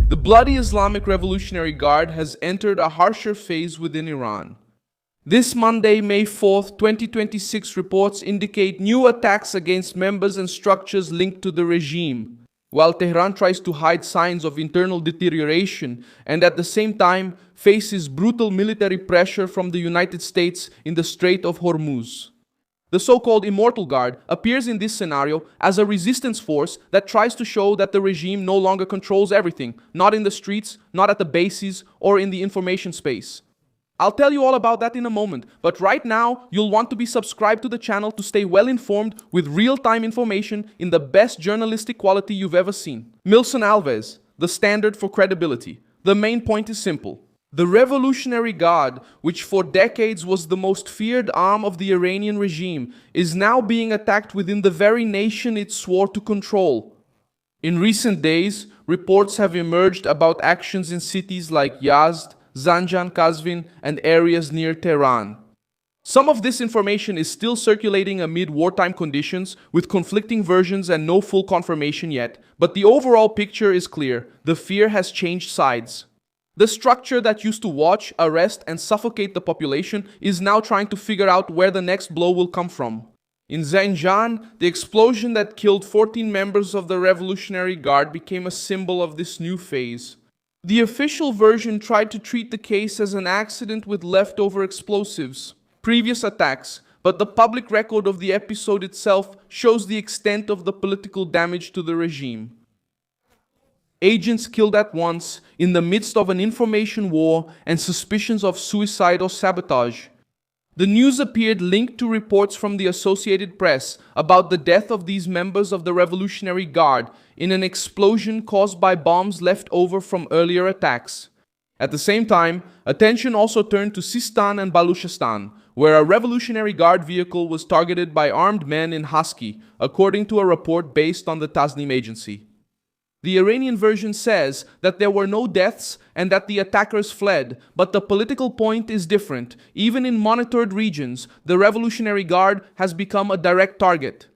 The bloody Islamic Revolutionary Guard has entered a harsher phase within Iran. This Monday, May 4th, 2026 reports indicate new attacks against members and structures linked to the regime, while Tehran tries to hide signs of internal deterioration and at the same time faces brutal military pressure from the United States in the Strait of Hormuz. The so-called Immortal Guard appears in this scenario as a resistance force that tries to show that the regime no longer controls everything, not in the streets, not at the bases, or in the information space. I'll tell you all about that in a moment, but right now, you'll want to be subscribed to the channel to stay well informed with real-time information in the best journalistic quality you've ever seen. Milson Alves, the standard for credibility. The main point is simple. The Revolutionary Guard, which for decades was the most feared arm of the Iranian regime, is now being attacked within the very nation it swore to control. In recent days, reports have emerged about actions in cities like Yazd, Zanjan, Kazvin, and areas near Tehran. Some of this information is still circulating amid wartime conditions, with conflicting versions and no full confirmation yet, but the overall picture is clear. The fear has changed sides. The structure that used to watch, arrest, and suffocate the population is now trying to figure out where the next blow will come from. In Zanjan, the explosion that killed 14 members of the Revolutionary Guard became a symbol of this new phase. The official version tried to treat the case as an accident with leftover explosives, previous attacks, but the public record of the episode itself shows the extent of the political damage to the regime. Agents killed at once in the midst of an information war and suspicions of suicide or sabotage. The news appeared linked to reports from the Associated Press about the death of these members of the Revolutionary Guard in an explosion caused by bombs left over from earlier attacks. At the same time, attention also turned to Sistan and Baluchistan, where a Revolutionary Guard vehicle was targeted by armed men in Husky, according to a report based on the Tasnim agency. The Iranian version says that there were no deaths and that the attackers fled, but the political point is different. Even in monitored regions, the Revolutionary Guard has become a direct target.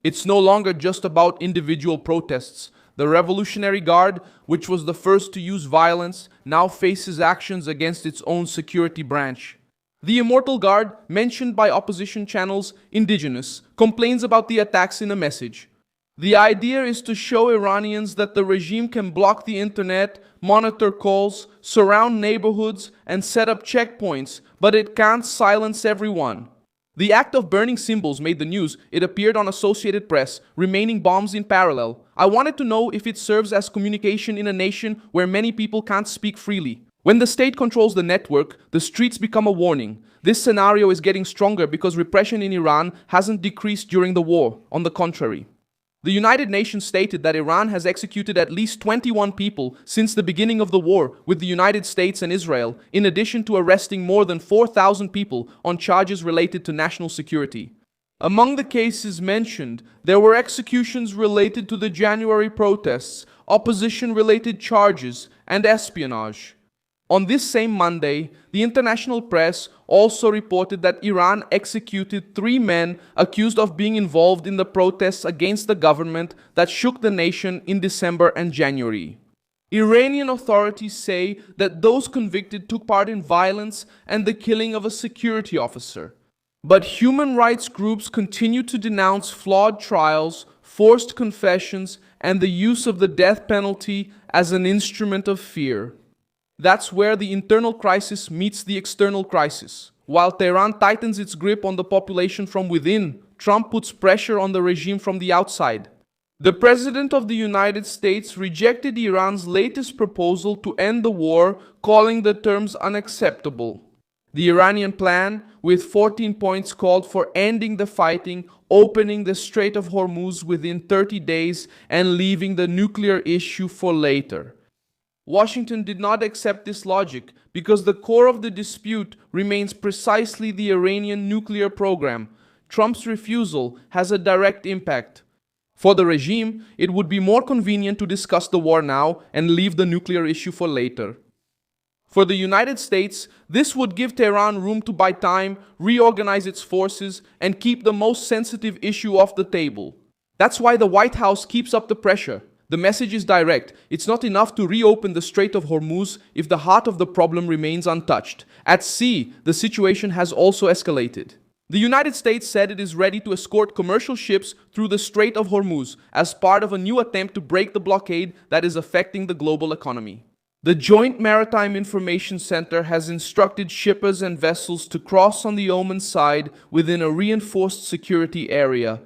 It's no longer just about individual protests. The Revolutionary Guard, which was the first to use violence, now faces actions against its own security branch. The Immortal Guard, mentioned by opposition channels Indigenous, complains about the attacks in a message. The idea is to show Iranians that the regime can block the internet, monitor calls, surround neighborhoods, and set up checkpoints, but it can't silence everyone. The act of burning symbols made the news. It appeared on Associated Press, remaining bombs in parallel. I wanted to know if it serves as communication in a nation where many people can't speak freely. When the state controls the network, the streets become a warning. This scenario is getting stronger because repression in Iran hasn't decreased during the war. On the contrary. The United Nations stated that Iran has executed at least 21 people since the beginning of the war with the United States and Israel, in addition to arresting more than 4,000 people on charges related to national security. Among the cases mentioned, there were executions related to the January protests, opposition-related charges, and espionage. On this same Monday, the international press also reported that Iran executed 3 men accused of being involved in the protests against the government that shook the nation in December and January. Iranian authorities say that those convicted took part in violence and the killing of a security officer. But human rights groups continue to denounce flawed trials, forced confessions, and the use of the death penalty as an instrument of fear. That's where the internal crisis meets the external crisis. While Tehran tightens its grip on the population from within, Trump puts pressure on the regime from the outside. The President of the United States rejected Iran's latest proposal to end the war, calling the terms unacceptable. The Iranian plan, with 14 points, called for ending the fighting, opening the Strait of Hormuz within 30 days, and leaving the nuclear issue for later. Washington did not accept this logic because the core of the dispute remains precisely the Iranian nuclear program. Trump's refusal has a direct impact. For the regime, it would be more convenient to discuss the war now and leave the nuclear issue for later. For the United States, this would give Tehran room to buy time, reorganize its forces, and keep the most sensitive issue off the table. That's why the White House keeps up the pressure. The message is direct. It's not enough to reopen the Strait of Hormuz if the heart of the problem remains untouched. At sea, the situation has also escalated. The United States said it is ready to escort commercial ships through the Strait of Hormuz as part of a new attempt to break the blockade that is affecting the global economy. The Joint Maritime Information Center has instructed shippers and vessels to cross on the Oman side within a reinforced security area.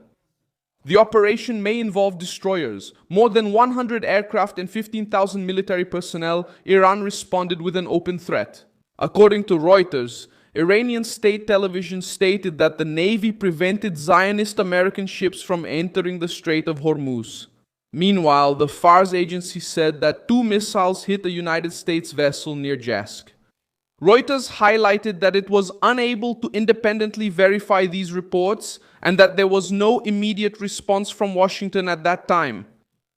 The operation may involve destroyers. More than 100 aircraft and 15,000 military personnel. Iran responded with an open threat. According to Reuters, Iranian state television stated that the Navy prevented Zionist American ships from entering the Strait of Hormuz. Meanwhile, the Fars agency said that 2 missiles hit a United States vessel near Jask. Reuters highlighted that it was unable to independently verify these reports and that there was no immediate response from Washington at that time.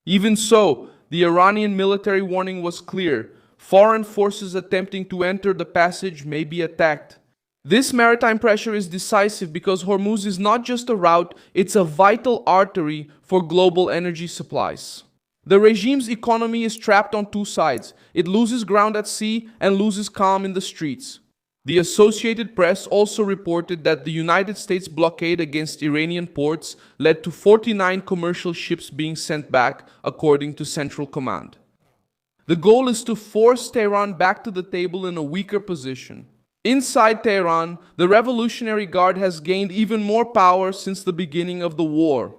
Even so, the Iranian military warning was clear. Foreign forces attempting to enter the passage may be attacked. This maritime pressure is decisive because Hormuz is not just a route, it's a vital artery for global energy supplies. The regime's economy is trapped on 2 sides. It loses ground at sea and loses calm in the streets. The Associated Press also reported that the United States blockade against Iranian ports led to 49 commercial ships being sent back, according to Central Command. The goal is to force Tehran back to the table in a weaker position. Inside Tehran, the Revolutionary Guard has gained even more power since the beginning of the war.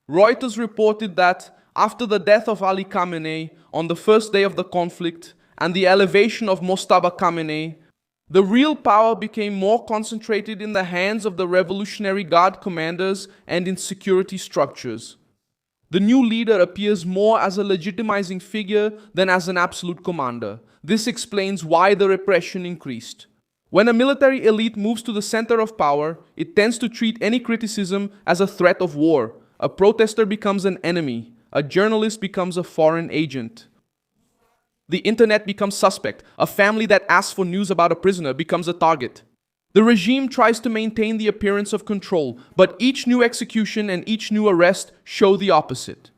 Reuters reported that after the death of Ali Khamenei on the first day of the conflict and the elevation of Mojtaba Khamenei, the real power became more concentrated in the hands of the Revolutionary Guard commanders and in security structures. The new leader appears more as a legitimizing figure than as an absolute commander. This explains why the repression increased. When a military elite moves to the center of power, it tends to treat any criticism as a threat of war. A protester becomes an enemy. A journalist becomes a foreign agent. The internet becomes suspect. A family that asks for news about a prisoner becomes a target. The regime tries to maintain the appearance of control, but each new execution and each new arrest show the opposite.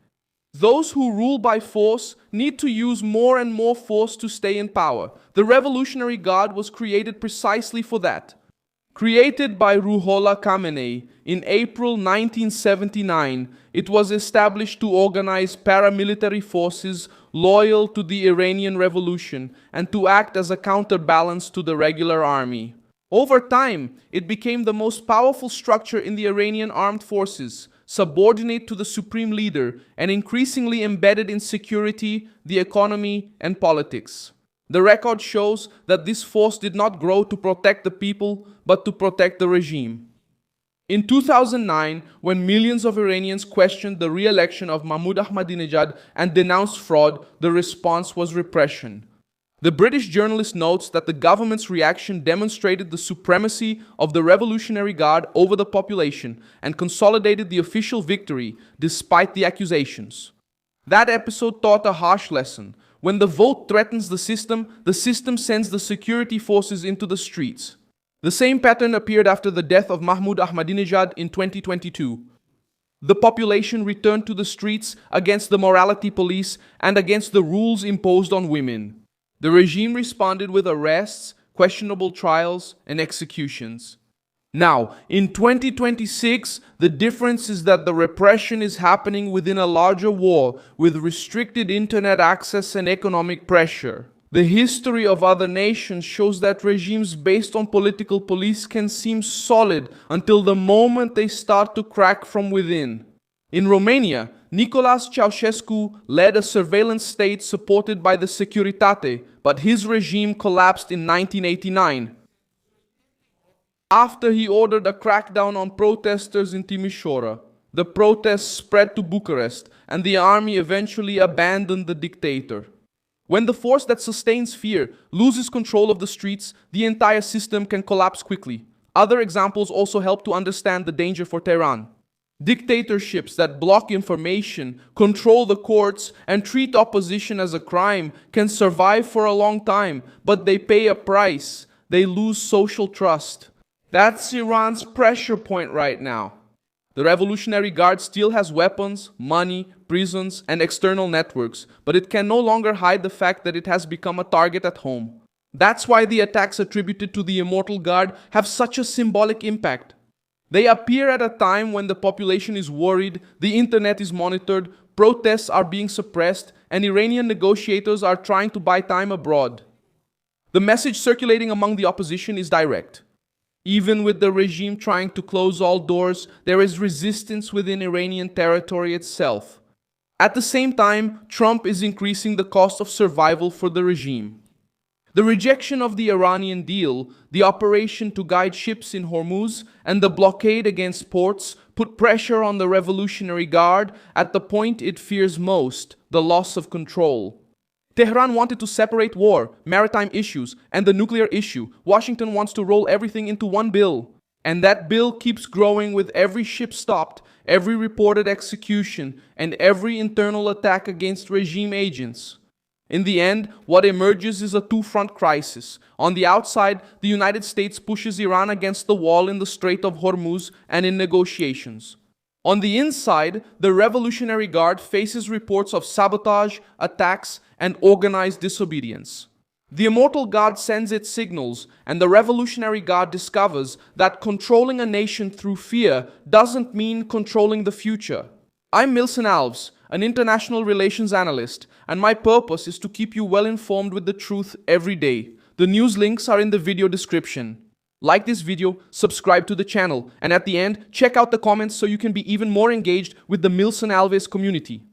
Those who rule by force need to use more and more force to stay in power. The Revolutionary Guard was created precisely for that. Created by Ruhollah Khamenei in April 1979, it was established to organize paramilitary forces loyal to the Iranian Revolution and to act as a counterbalance to the regular army. Over time, it became the most powerful structure in the Iranian armed forces, subordinate to the supreme leader, and increasingly embedded in security, the economy, and politics. The record shows that this force did not grow to protect the people, but to protect the regime. In 2009, when millions of Iranians questioned the re-election of Mahmoud Ahmadinejad and denounced fraud, the response was repression. The British journalist notes that the government's reaction demonstrated the supremacy of the Revolutionary Guard over the population and consolidated the official victory despite the accusations. That episode taught a harsh lesson. When the vote threatens the system sends the security forces into the streets. The same pattern appeared after the death of Mahmoud Ahmadinejad in 2022. The population returned to the streets against the morality police and against the rules imposed on women. The regime responded with arrests, questionable trials, and executions. Now, in 2026, the difference is that the repression is happening within a larger war with restricted internet access and economic pressure. The history of other nations shows that regimes based on political police can seem solid until the moment they start to crack from within. In Romania, Nicolae Ceausescu led a surveillance state supported by the Securitate, but his regime collapsed in 1989. After he ordered a crackdown on protesters in Timișoara, the protests spread to Bucharest, and the army eventually abandoned the dictator. When the force that sustains fear loses control of the streets, the entire system can collapse quickly. Other examples also help to understand the danger for Tehran. Dictatorships that block information, control the courts, and treat opposition as a crime can survive for a long time, but they pay a price. They lose social trust. That's Iran's pressure point right now. The Revolutionary Guard still has weapons, money, prisons, and external networks, but it can no longer hide the fact that it has become a target at home. That's why the attacks attributed to the Immortal Guard have such a symbolic impact. They appear at a time when the population is worried, the internet is monitored, protests are being suppressed, and Iranian negotiators are trying to buy time abroad. The message circulating among the opposition is direct. Even with the regime trying to close all doors, there is resistance within Iranian territory itself. At the same time, Trump is increasing the cost of survival for the regime. The rejection of the Iranian deal, the operation to guide ships in Hormuz, and the blockade against ports put pressure on the Revolutionary Guard at the point it fears most, the loss of control. Tehran wanted to separate war, maritime issues, and the nuclear issue. Washington wants to roll everything into one bill. And that bill keeps growing with every ship stopped, every reported execution, and every internal attack against regime agents. In the end, what emerges is a two-front crisis. On the outside, the United States pushes Iran against the wall in the Strait of Hormuz and in negotiations. On the inside, the Revolutionary Guard faces reports of sabotage, attacks, and organized disobedience. The Immortal Guard sends its signals, and the Revolutionary Guard discovers that controlling a nation through fear doesn't mean controlling the future. I'm Milson Alves, an international relations analyst, and my purpose is to keep you well informed with the truth every day. The news links are in the video description. Like this video, subscribe to the channel, and at the end, check out the comments so you can be even more engaged with the Milson Alves community.